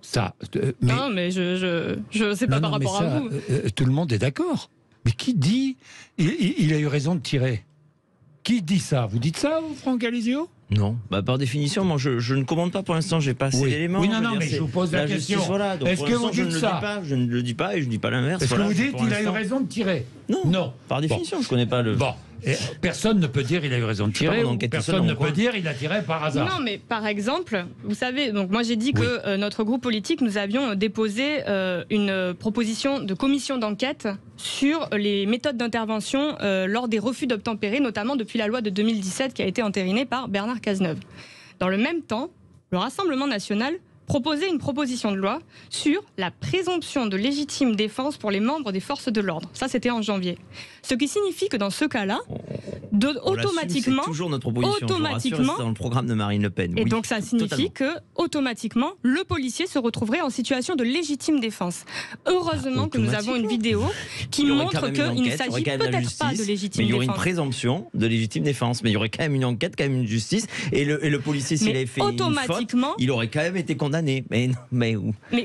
ça... Non, mais je sais pas par rapport à vous. Tout le monde est d'accord. Mais qui dit il a eu raison de tirer? Qui dit ça? Vous dites ça, Franck Alizio? Non, par définition, moi je ne commande pas pour l'instant, j'ai pas assez d'éléments. Oui, non, mais je vous pose la question. Est-ce que vous dites ça? Je ne le dis pas et je ne dis pas l'inverse. Est-ce que vous dites qu'il a eu raison de tirer? Non. Par définition, je ne connais pas le... Bon. Et personne ne peut dire il a eu raison de tirer, ou personne ne peut dire il a tiré par hasard. Non, mais par exemple, vous savez, donc moi j'ai dit que notre groupe politique, nous avions déposé une proposition de commission d'enquête sur les méthodes d'intervention lors des refus d'obtempérer, notamment depuis la loi de 2017 qui a été entérinée par Bernard Cazeneuve. Dans le même temps, le Rassemblement national proposait une proposition de loi sur la présomption de légitime défense pour les membres des forces de l'ordre. Ça, c'était en janvier. Ce qui signifie que dans ce cas-là, automatiquement, c'est toujours notre proposition. Automatiquement, c'est dans le programme de Marine Le Pen. Et donc ça signifie que automatiquement, le policier se retrouverait en situation de légitime défense. Heureusement que nous avons une vidéo qui montre qu'il ne s'agit peut-être pas de légitime défense. Mais il y aurait une présomption de légitime défense. Mais il y aurait quand même une enquête, quand même une justice. Et le policier, s'il avait fait une faute, il aurait quand même été condamné. Mais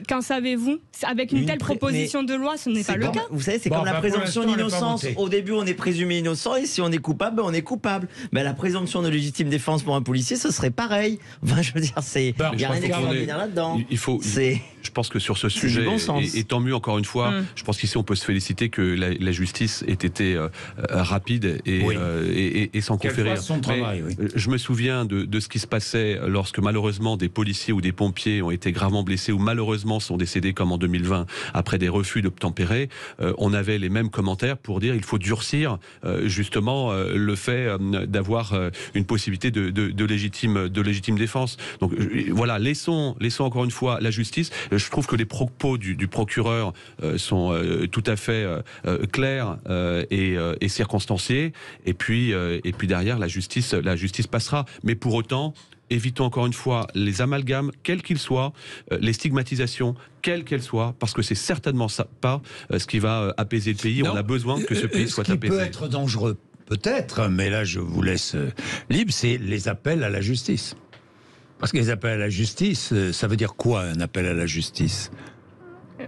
qu'en savez-vous? Avec une telle proposition de loi, ce n'est pas le cas. Vous savez, c'est comme la présomption d'innocence. Au début, on est présumé innocent et si on est coupable, on est coupable. Mais la présomption de légitime défense pour un policier, ce serait pareil. Enfin, je veux dire, il n'y a rien d'extraordinaire là-dedans. Je pense que sur ce sujet, et tant mieux encore une fois, je pense qu'ici on peut se féliciter que la justice ait été rapide et sans conférer. Je me souviens de ce qui se passait lorsque malheureusement des policiers ou des pompiers ont été gravement blessés ou malheureusement sont décédés comme en 2020 après des refus d'obtempérer. On avait les mêmes commentaires pour dire il faut durcir justement le fait d'avoir une possibilité de légitime défense. Donc voilà, laissons encore une fois la justice. Je trouve que les propos du procureur sont tout à fait clairs et circonstanciés. Et puis derrière, la justice passera. Mais pour autant, évitons encore une fois les amalgames, quels qu'ils soient, les stigmatisations, quelles qu'elles soient, parce que c'est certainement pas ce qui va apaiser le pays. On a besoin que ce pays soit apaisé. Ce qui peut être dangereux, peut-être, mais là je vous laisse libre, c'est les appels à la justice. Parce que les appels à la justice, ça veut dire quoi, un appel à la justice?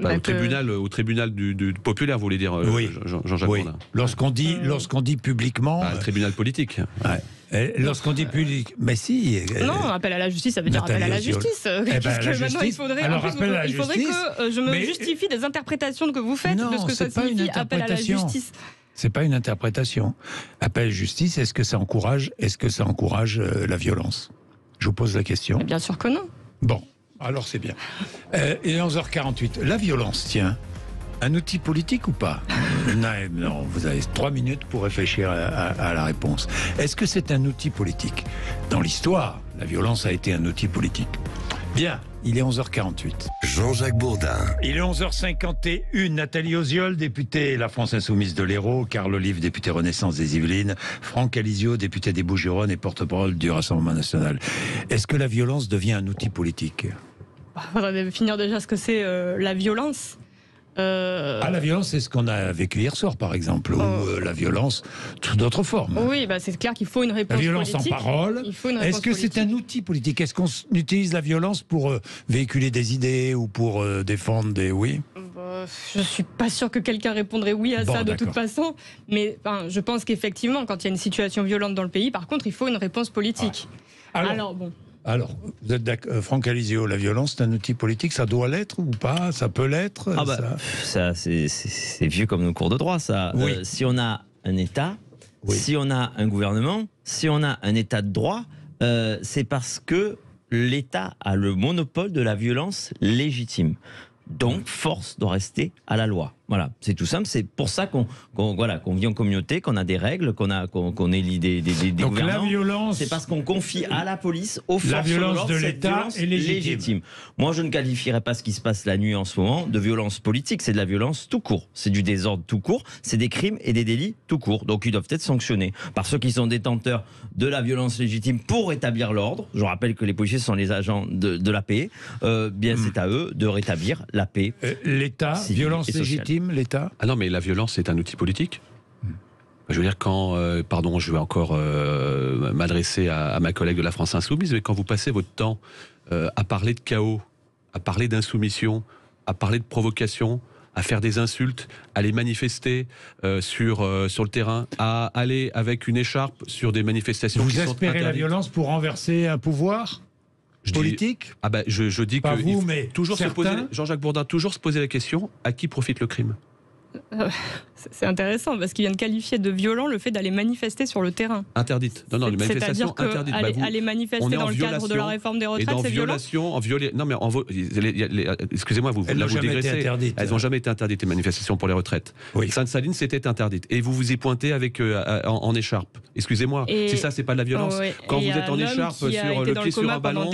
Au tribunal du populaire, vous voulez dire, Jean-Jacques Bourdin. Lorsqu'on dit publiquement... le tribunal politique. Ouais. Lorsqu'on dit public... Mais si... Non, appel à la justice, ça veut dire appel à la justice. Maintenant, il faudrait que je me justifie des interprétations que vous faites de ce que ça signifie, appel à la justice. C'est pas une interprétation. Appel à la justice, est-ce que ça encourage la violence? Je vous pose la question. Bien sûr que non. Bon, alors c'est bien. Et 11h48, la violence, tiens, un outil politique ou pas? Non, vous avez 3 minutes pour réfléchir à la réponse. Est-ce que c'est un outil politique? Dans l'histoire, la violence a été un outil politique. Bien, il est 11h48. Jean-Jacques Bourdin. Il est 11h51. Nathalie Oziol, députée La France Insoumise de l'Hérault, Carl Olive, député Renaissance des Yvelines, Franck Alizio, député des Bouches-du-Rhône et porte-parole du Rassemblement national. Est-ce que la violence devient un outil politique? Il faudrait définir déjà ce que c'est la violence. La violence, c'est ce qu'on a vécu hier soir, par exemple, ou la violence sous d'autres formes. Oui, c'est clair qu'il faut une réponse politique. La violence politique. en parole. Est-ce que c'est un outil politique? Est-ce qu'on utilise la violence pour véhiculer des idées ou pour défendre des... Oui. Je suis pas sûr que quelqu'un répondrait oui à ça de toute façon, mais je pense qu'effectivement, quand il y a une situation violente dans le pays, par contre, il faut une réponse politique. Alors, vous êtes d'accord, Franck Alizio, la violence, c'est un outil politique, ça doit l'être ou pas? Ça peut l'être? Ça c'est vieux comme nos cours de droit, ça. Oui. Si on a un État, si on a un gouvernement, si on a un État de droit, c'est parce que l'État a le monopole de la violence légitime. Donc, force doit rester à la loi. Voilà, c'est tout simple. C'est pour ça qu'on vit en communauté, qu'on a des règles, qu'on élit des Donc gouvernants. La violence, c'est parce qu'on confie à la police, aux forces la violence de l'État est légitime. Moi, je ne qualifierais pas ce qui se passe la nuit en ce moment de violence politique. C'est de la violence tout court. C'est du désordre tout court. C'est des crimes et des délits tout court. Donc, ils doivent être sanctionnés par ceux qui sont détenteurs de la violence légitime pour rétablir l'ordre. Je rappelle que les policiers sont les agents de la paix. C'est à eux de rétablir la paix. L'État, violence légitime. L'État? Ah non, mais la violence, c'est un outil politique. Je veux dire, je vais encore m'adresser à ma collègue de la France Insoumise, mais quand vous passez votre temps à parler de chaos, à parler d'insoumission, à parler de provocation, à faire des insultes, à aller manifester sur le terrain, à aller avec une écharpe sur des manifestations qui sont interdites. Vous espérez la violence pour renverser un pouvoir politique? Je dis pas que vous, mais toujours Jean-Jacques Bourdin, toujours se poser la question, à qui profite le crime? C'est intéressant parce qu'il vient de qualifier de violent le fait d'aller manefster sur le terrain. Interdite. Non, les manifestations interdites. Aller manifester dans le cadre de la réforme des retraites, c'est violent. Non, mais excusez-moi, vous dégraissez. Elles n'ont jamais été interdites, les manifestations pour les retraites. Oui. Sainte-Saline, c'était interdite. Et vous vous y pointez avec en écharpe. Excusez-moi. Si ça, c'est pas de la violence. Quand vous êtes en écharpe sur le pied sur un ballon,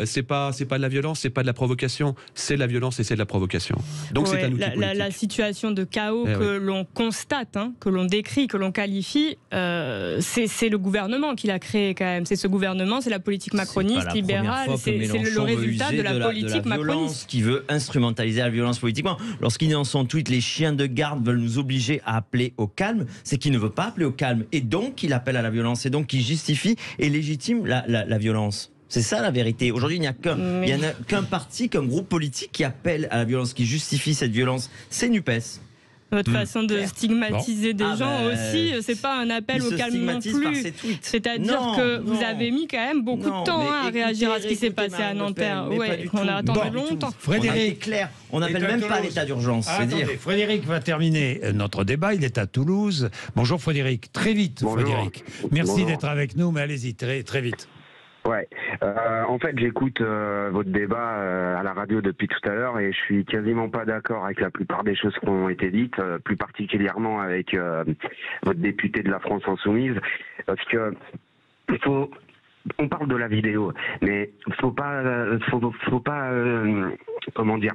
c'est pas de la violence, c'est pas de la provocation. C'est de la violence et c'est de la provocation. Donc c'est un outil politique. La situation de chaos que l'on constate, que l'on décrit, que l'on qualifie, c'est le gouvernement qui l'a créé quand même. C'est ce gouvernement, c'est la politique macroniste, libérale, c'est le résultat de la politique macroniste. Qui veut instrumentaliser la violence politiquement. Lorsqu'il dit dans son tweet, les chiens de garde veulent nous obliger à appeler au calme, c'est qu'il ne veut pas appeler au calme. Et donc, il appelle à la violence. Et donc, il justifie et légitime la violence. C'est ça la vérité. Aujourd'hui, il n'y a qu'un parti, qu'un groupe politique qui appelle à la violence, qui justifie cette violence. C'est NUPES. Votre façon de stigmatiser des gens aussi, c'est pas un appel au calme non plus. C'est-à-dire que vous avez mis quand même beaucoup de temps à réagir à ce qui s'est passé à Nanterre. On a attendu longtemps. Frédéric, on n'appelle même pas l'état d'urgence. Frédéric va terminer notre débat. Il est à Toulouse. Bonjour Frédéric. Très vite, bonjour. Frédéric. Merci d'être avec nous, mais allez-y, très vite. Ouais, en fait j'écoute votre débat à la radio depuis tout à l'heure et je suis quasiment pas d'accord avec la plupart des choses qui ont été dites, plus particulièrement avec votre député de la France Insoumise, parce que on parle de la vidéo, mais faut pas comment dire,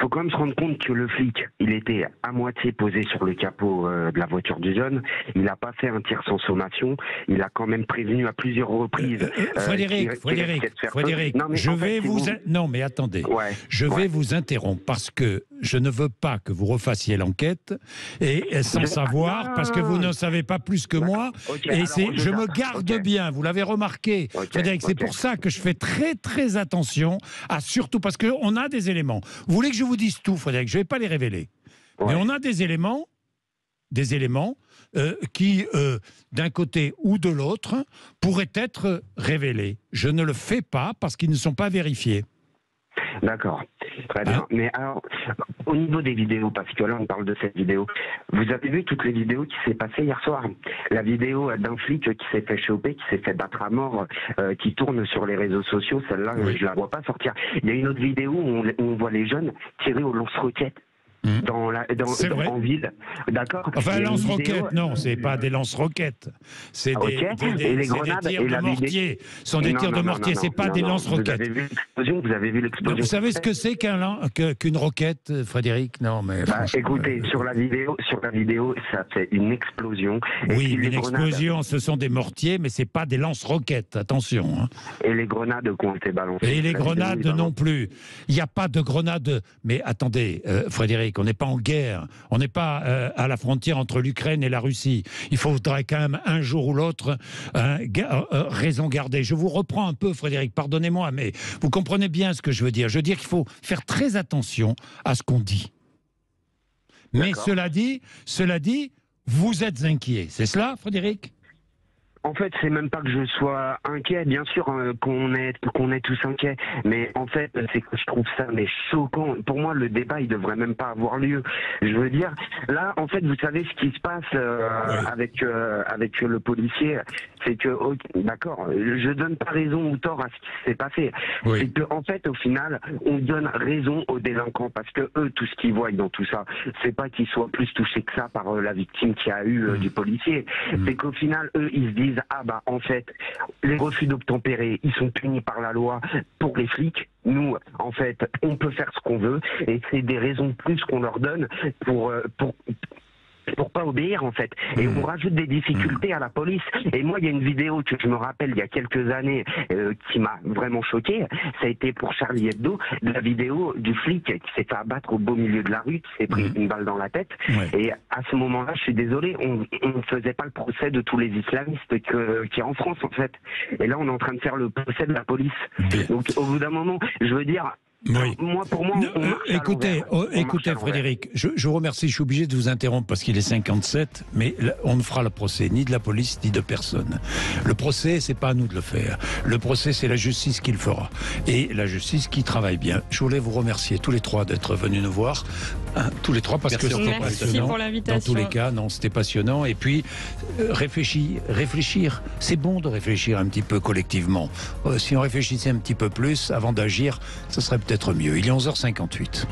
faut quand même se rendre compte que le flic, il était à moitié posé sur le capot de la voiture du jeune, il n'a pas fait un tir sans sommation, il a quand même prévenu à plusieurs reprises. Frédéric, non, je vais non mais attendez, je vais vous interrompre parce que je ne veux pas que vous refassiez l'enquête et sans savoir, parce que vous ne savez pas plus que moi, et je me garde bien, vous l'avez remarqué. Frédéric, c'est pour ça que je fais très attention à surtout, parce qu'on a des éléments. Vous voulez que je vous dise tout, Frédéric? Je ne vais pas les révéler. Mais on a des éléments qui, d'un côté ou de l'autre, pourraient être révélés. Je ne le fais pas parce qu'ils ne sont pas vérifiés. D'accord. Très bien. Mais alors, au niveau des vidéos, parce que là on parle de cette vidéo, vous avez vu toutes les vidéos qui s'est passées hier soir? La vidéo d'un flic qui s'est fait choper, qui s'est fait battre à mort, qui tourne sur les réseaux sociaux, celle-là, je la vois pas sortir. Il y a une autre vidéo où on voit les jeunes tirer au lance-roquettes. En ville, d'accord. Enfin, lance-roquettes, non, c'est pas des lance-roquettes, c'est des tirs de mortier. Ce sont des tirs de mortier, c'est pas des lance-roquettes. Vous avez vu l'explosion. Vous savez ce que c'est qu'une roquette, Frédéric? Non, mais écoutez, sur la vidéo, ça fait une explosion. Oui, une explosion, ce sont des mortiers, mais c'est pas des lance-roquettes. Attention. Hein. Et les grenades qui ont été balancées. Et les grenades non plus. Il n'y a pas de grenades. Mais attendez, Frédéric. On n'est pas en guerre, on n'est pas à la frontière entre l'Ukraine et la Russie. Il faudrait quand même un jour ou l'autre raison garder. Je vous reprends un peu, Frédéric, pardonnez-moi, mais vous comprenez bien ce que je veux dire. Je veux dire qu'il faut faire très attention à ce qu'on dit. Mais cela dit, vous êtes inquiet. C'est cela, Frédéric ? En fait, c'est même pas que je sois inquiet, bien sûr qu'on est tous inquiets, mais en fait, c'est que je trouve ça choquant. Pour moi, le débat, il devrait même pas avoir lieu. Je veux dire, là, en fait, vous savez ce qui se passe avec le policier, c'est que, d'accord, je donne pas raison ou tort à ce qui s'est passé. Oui. C'est que, en fait, au final, on donne raison aux délinquants parce que eux, tout ce qu'ils voient dans tout ça, c'est pas qu'ils soient plus touchés que ça par la victime qui a eu du policier. C'est qu'au final, eux, ils se disent en fait, les refus d'obtempérer, ils sont punis par la loi pour les flics. Nous, en fait, on peut faire ce qu'on veut et c'est des raisons de plus qu'on leur donne pour pas obéir, en fait. Et on rajoute des difficultés à la police. Et moi, il y a une vidéo que je me rappelle il y a quelques années qui m'a vraiment choqué. Ça a été pour Charlie Hebdo, la vidéo du flic qui s'est fait abattre au beau milieu de la rue, qui s'est pris une balle dans la tête. Et à ce moment-là, je suis désolé, on ne faisait pas le procès de tous les islamistes qu'il y a en France, en fait. Et là, on est en train de faire le procès de la police. Donc, au bout d'un moment, je veux dire... Oui. Pour moi, écoutez, Frédéric, je vous remercie, je suis obligé de vous interrompre parce qu'il est 57, mais on ne fera le procès ni de la police ni de personne. Le procès, c'est pas à nous de le faire. Le procès, c'est la justice qui le fera. Et la justice qui travaille bien. Je voulais vous remercier tous les trois d'être venus nous voir. Tous les trois, parce que c'était passionnant. Pour l'invitation. Dans tous les cas, non, c'était passionnant. Et puis, réfléchir. C'est bon de réfléchir un petit peu collectivement. Si on réfléchissait un petit peu plus avant d'agir, ce serait peut-être mieux. Il est 11h58.